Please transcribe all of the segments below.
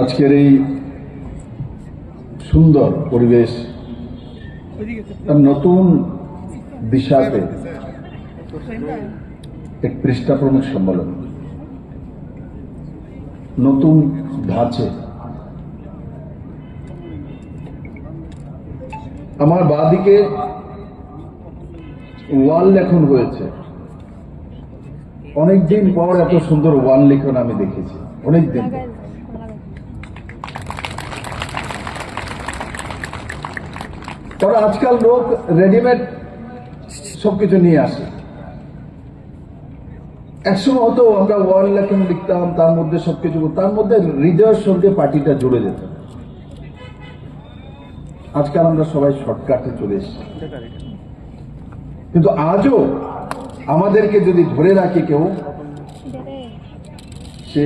আজকের এই সুন্দর পরিবেশ নতুন দিশাতে এক পৃষ্ঠা প্রমুখ সম্মেলন, নতুন ধাঁচে। আমার বাদিকে ওয়াল লেখন হয়েছে। অনেকদিন পর এত সুন্দর ওয়াল লেখন আমি দেখেছি, অনেকদিন। কারণ আজকাল লোক রেডিমেড সবকিছু নিয়ে আসে। একসময় হতো আমরা ওয়াল লেখন লিখতাম, তার মধ্যে সবকিছু, তার মধ্যে হৃদয়ের সঙ্গে পার্টিটা জুড়ে যেত। আজকাল আমরা সবাই শর্টকাটে চলে এসেছি। কিন্তু আজও আমাদেরকে যদি ধরে রাখে কেউ, সে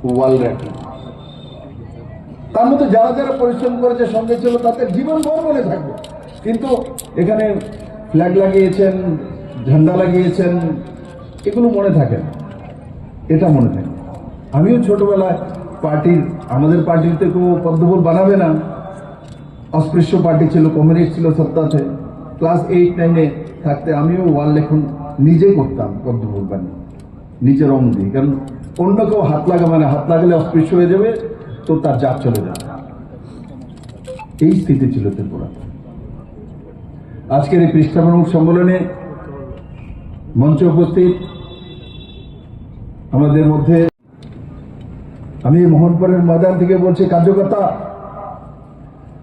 ওয়াল রাখে। তার মধ্যে যারা যারা পরিশ্রম করেছে, সঙ্গে ছিল, তাদের জীবন ভর মনে থাকবে। কিন্তু এখানে ফ্ল্যাগ লাগিয়েছেন, ঝান্ডা লাগিয়েছেন, এগুলো মনে থাকে না, এটা মনে থাকে। আমিও ছোটবেলায় আমাদের পার্টিতে কেউ পদ্মফুল বানাবে না, অস্পৃশ্য পার্টি ছিল, কমিউনিস্ট ছিল সত্তাতে। ক্লাস 8-9-এ থাকতে আমিও ওয়াল লেখন নিজে করতাম, পদ্মফুল বানিয়ে নিচে রং দিই। কারণ অন্য কেউ হাত লাগালে অস্পৃশ্য হয়ে যাবে, তো তার জাত চলে যাবে। এই স্থিতি ছিল ত্রিপুরা। আজকের এই পৃষ্ঠা প্রমুখ সম্মেলনে মঞ্চে উপস্থিত আমাদের মধ্যে, আমি মোহনপুরের ময়দান থেকে বলছি, কার্যকর্তা,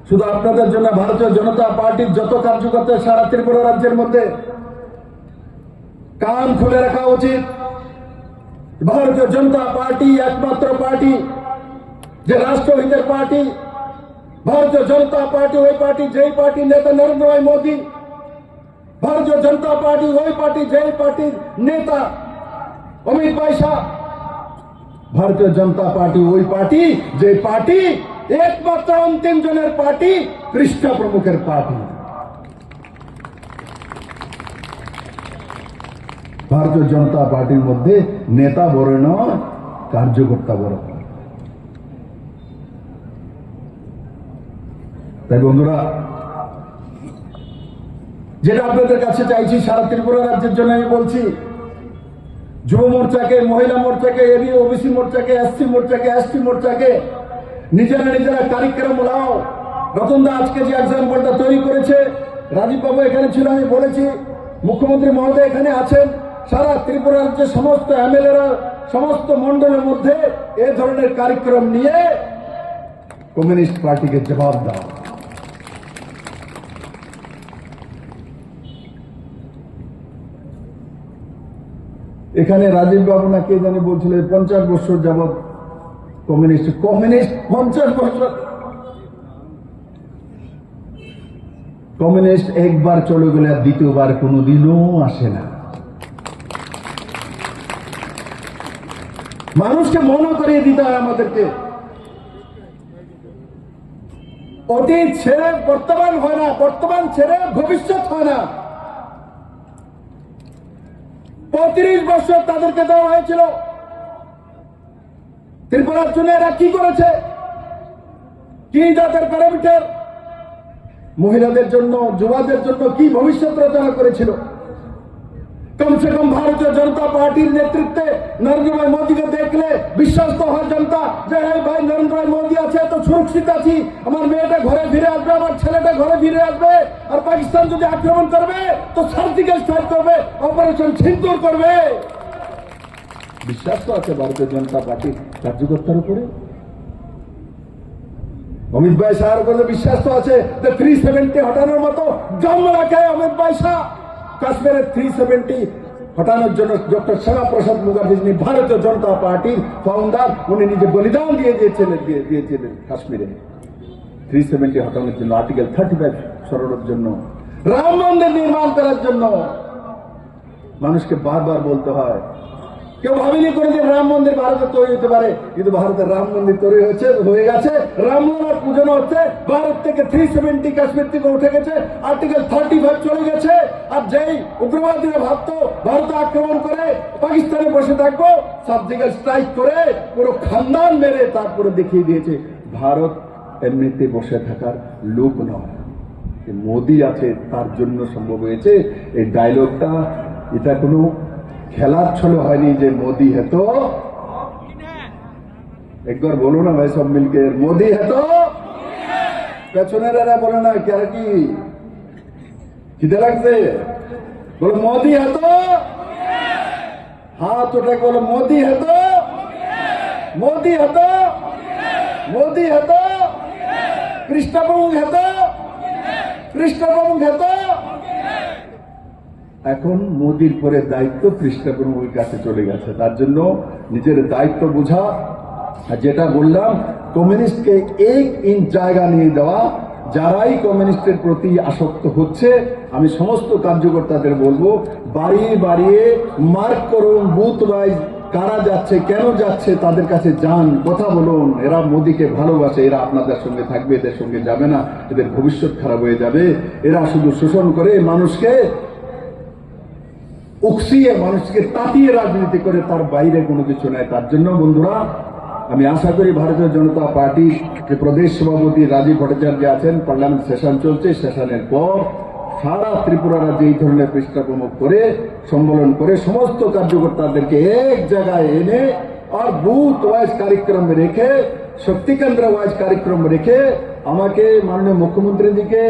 শুধু আপনাদের জন্য ভারতীয় জনতা পার্টির যত কার্যকর্তা সারা ত্রিপুরা রাজ্যের মধ্যে কান খুলে রাখা উচিত। ভারতীয় জনতা পার্টি একমাত্র পার্টি যে রাষ্ট্রহিতের পার্টি। ভারতীয় জনতা পার্টি ওই পার্টি যেই পার্টির নেতা নরেন্দ্র ভাই মোদী। ভারতীয় জনতা পার্টি ওই পার্টি যেই পার্টির নেতা অমিত ভাই শাহ। ভারতীয় জনতা পার্টি ওই পার্টি যে পার্টি একমাত্র অন্তিম জনের পার্টি, পৃষ্ঠা প্রমুখের পার্টি। ভারতীয় জনতা পার্টির মধ্যে নেতা বড় নয়, কার্যকর্তা বড়। তাই বন্ধুরা, যেটা আপনাদের কাছে চাইছি সারা ত্রিপুরা রাজ্যের জন্য আমি বলছি, যুব মোর্চাকে, মহিলা মোর্চাকে, এবি ওবিসি মোর্চাকে, এসসি মোর্চাকে, এসটি মোর্চাকে নিজেরা কারিক্রম লাও। রতনদা আজকে যে এক্সাম্পলটা তৈরি করেছে, রাজীব বাবু এখানে ছিল, আমি বলেছি, মুখ্যমন্ত্রী মহোদয় এখানে আছেন, সারা ত্রিপুরা রাজ্যের সমস্ত এমএলএরা সমস্ত মন্ডলের মধ্যে এ ধরনের কারিক্রম নিয়ে কমিউনিস্ট পার্টিকে জবাব দাও। এখানে রাজীব বাবু না কে জানি বলছিল 50 বছর যাবৎ কমিউনিস্ট 50 বছর। কমিউনিস্ট একবার চলে গেলে দ্বিতীয়বার কোনোদিনও আসে না। মানুষকে মনে করিয়ে দিতে হয় আমাদেরকে। অতীত ছেড়ে বর্তমান হয় না, বর্তমান ছেড়ে ভবিষ্যৎ হয় না। 35 বছর তাদেরকে দেওয়া হয়েছিল। ত্রিপুরার জন্য এরা কি করেছে? কি তাদের প্যারামিটার? মহিলাদের জন্য, যুবাদের জন্য কি ভবিষ্যৎ রচনা করেছিল? কমসে কম ভারতীয় জনতা পার্টির নেতৃত্বে নরেন্দ্র ভাই মোদীকে দেখলে বিশ্বাস তো হয় জনতা যে এই ভাই নরেন্দ্র ভাই মোদী আছে তো সুরক্ষিত আছি, আমার মেয়েটা ঘরে ফিরে আসবে, আমার ছেলেটা ঘরে ফিরে আসবে। আর পাকিস্তান যদি আক্রমণ করবে তো সার্জিক্যাল স্ট্রাইক করবে, অপারেশন সিন্দুর করবে। বিশ্বাস তো আছে ভারতীয় জনতা পার্টির কার্যকর্তার উপরে। অমিত ভাই শাহর উপরে বিশ্বাস তো আছে যে 370 হটানোর মতো জন্ম রাখে অমিত ভাই শাহ। কাশ্মীরের 370 হটানোর জন্য ডক্টর শ্যামা প্রসাদ মুখার্জি, যিনি ভারতীয় জনতা পার্টির ফাউন্ডার, উনি নিজে বলিদান দিয়ে দিয়েছিলেন কাশ্মীরে 370 হটানোর জন্য, আর্টিকেল 35 সরানোর জন্য, রাম মন্দির নির্মাণ করার জন্য। মানুষকে বারবার বলতে হয়, কেউ ভাবেনি কোনোদিন রাম মন্দির ভারতে তৈরি হতে পারে, কিন্তু ভারতের রাম মন্দির তৈরি হয়ে গেছে। রামলালার পূজন হচ্ছে। ভারত থেকে 370 কাশ্মীর থেকে উঠে গেছে, আর্টিকেল 35 চলে গেছে। আর যেই উগ্রবাদীরা ভাবতো ভারত আক্রমণ করে পাকিস্তানে বসে থাকবো, সার্জিক্যাল স্ট্রাইক করে পুরো খানদান মেরে তারপরে দেখিয়ে দিয়েছে ভারত এমনিতে বসে থাকার লোক নয়, মোদি আছে তার জন্য সম্ভব হয়েছে। এই ডায়লগটা এটা কোনো খেলার ছলে হয়নি যে মোদি হেতো, একবার বলো না ভাই সব মিলকে, মোদি হেতো। পেছনের এরা বলে না কে কি খিদে লাগছে, বলো মোদি হেতো, হাত ওটা বলো মোদি হেতো, মোদি হেতো, মোদি হেতো, কৃষ্ণপ্রভু হেতো, কৃষ্ণপ্রভু হেতো। এখন মোদির পরে দায়িত্ব কৃষ্ণপ্রভুর কাছে চলে গেছে, তার জন্য নিজের দায়িত্ব বোঝা। আর যেটা বললাম, কমিউনিস্টকে 1 ইঞ্চ জায়গা নিয়ে দেওয়া, যারাই কমিউনিস্টের প্রতি আসক্ত হচ্ছে আমি সমস্ত কার্যকর্তাদের বলবো, বাড়িয়ে বাড়িয়ে মার্ক করুন, বুথ ওয়াইজ কারা যাচ্ছে, কেন যাচ্ছে, তাদের কাছে যান, কথা বলুন। এরা মোদিকে ভালোবাসে, এরা আপনাদের সঙ্গে থাকবে, এদের সঙ্গে যাবে না, এদের ভবিষ্যৎ খারাপ হয়ে যাবে। এরা শুধু শোষণ করে, মানুষকে উকসিয়ে, মানুষকে তাতিয়ে রাজনীতি করে, তার বাইরে কোনো কিছু নাই। তার জন্য বন্ধুরা, আমি আশা করি ভারতীয় জনতা পার্টির যে প্রদেশ সভাপতি রাজীব ভট্টাচার্য আছেন, পার্লামেন্ট সেশন চলছে, সেশনের পর সারা ত্রিপুরা রাজ্যে এই ধরনের পৃষ্ঠাপ্রমুখ করে, সম্মেলন করে সমস্ত কার্যকর্তাদেরকে এক জায়গায় এনে আর বুথ ওয়াইজ কার্যক্রম রেখে, শক্তি কেন্দ্র ওয়াইজ কার্যক্রম রেখে আমাকে মাননীয় মুখ্যমন্ত্রীজিকে,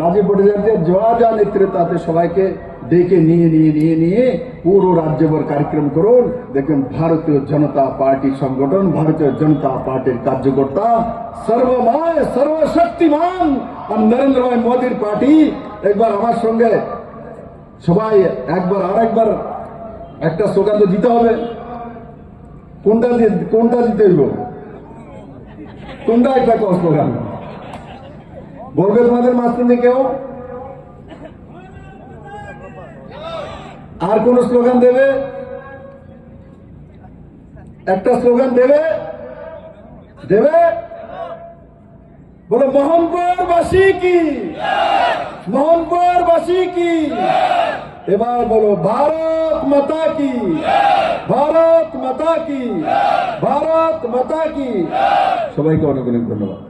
রাজীব ভট্টাচার্যের যা নেতৃত্ব আছে সবাইকে ডেকে নিয়ে পুরো রাজ্যভর কার্যক্রম করুন। দেখবেন ভারতীয় জনতা পার্টি সংগঠন, ভারতীয় জনতা পার্টির কার্যকর্তা সর্বময় সর্বশক্তিমান আর নরেন্দ্র ভাই মোদীর পার্টি একবার আমার সঙ্গে সবাই একবার আর একবার একটা স্লোগান তো দিতে হবে। কোনটা দিতে হইব, কোনটা একটা স্লোগান বলবে তোমাদের মাঝখানে কেউ? আর কোন স্লোগান দেবে? একটা স্লোগান দেবে, দেবে? বলো মোহনপুরবাসী কি, মোহনপুরবাসী কি। এবার বলো ভারত মাতা কি, ভারত মাতা কি, ভারত মাতা কি। সবাইকে অনেক অনেক ধন্যবাদ।